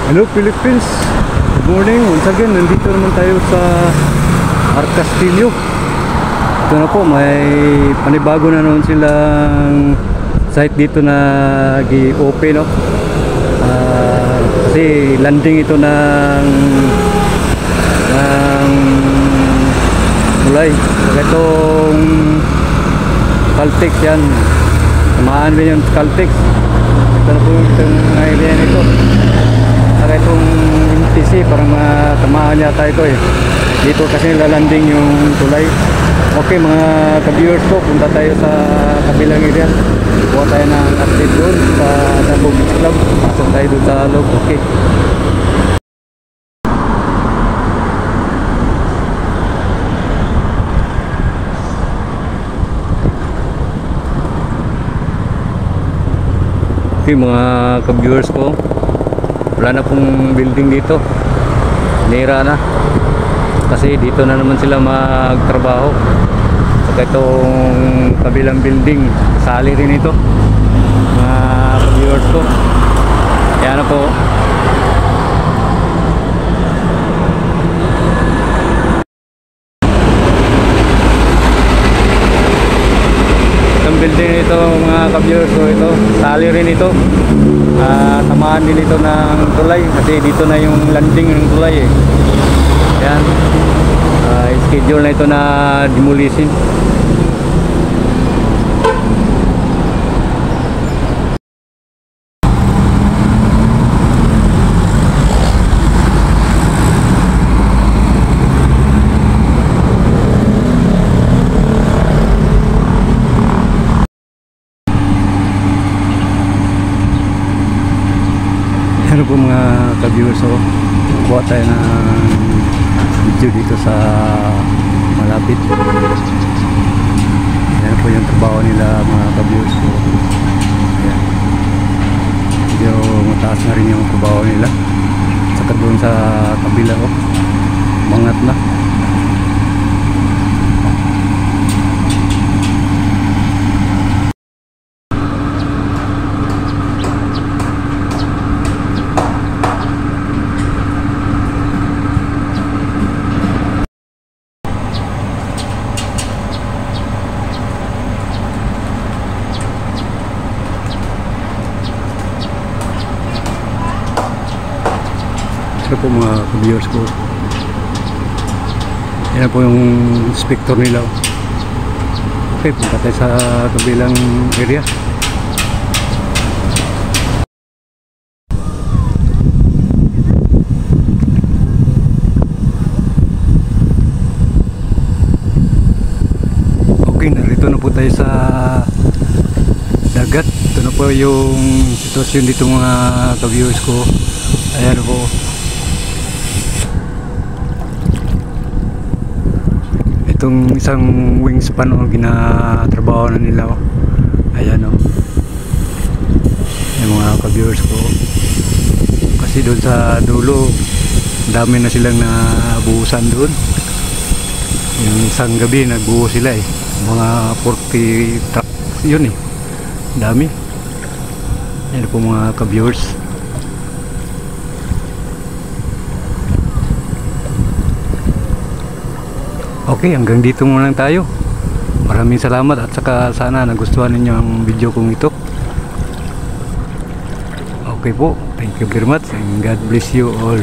Hello Philippines, good morning. Once again, nandito naman tayo sa Arcastillo. Ito na po, may panibago na naman silang site dito na gi-open, no? Kasi landing ito ng tulay. Itong Caltex yan, tamaan din yung Caltex. Ito na po itong area nito. Saka itong MTC, parang matamaan yata ito eh. Dito kasi lalanding yung tulay. Okay mga ka-viewers ko, punta tayo sa kabilang area. Buha tayo ng update doon sa Davao Beach Club. Pasok tayo doon sa loob. Okay. Okay mga ka-viewers ko, wala na pong building dito, nira na kasi dito na naman sila magtrabaho. Saka itong kabilang building sali rin ito mga viewers ko. Yan na po. Itong building nito mga ka-viewers ko, ito sali rin ito. Tamaan din ito ng tulay kasi dito na yung landing ng tulay eh. Yan, schedule na ito na demolition. Ano po mga ka-viewers ko, buha tayo ng video dito sa malapit. Yan po yung trabaho nila mga ka-viewers ko. Ayan, medyo mataas na rin yung trabaho nila. Saka doon sa kabila ko, mangat na. Ito po mga viewers ko, yan po yung inspector nila. Okay, punta tayo sa kabilang area. Okay, narito na po tayo sa dagat. Ito na po yung sitwasyon dito mga ka-viewers ko. Ayan po, itong isang wingspan o ginatrabaho na nila. Ayan o, yung mga ka-viewers ko, kasi doon sa dulo dami na silang nabuhusan doon. Yung isang gabi nagbuho sila eh, mga 40 trucks yun eh, dami. Ayan po mga ka-viewers. Okay, hanggang dito muna lang tayo. Maraming salamat at saka sana nagustuhan ninyo ang video kong ito. Okay po, thank you very much and God bless you all.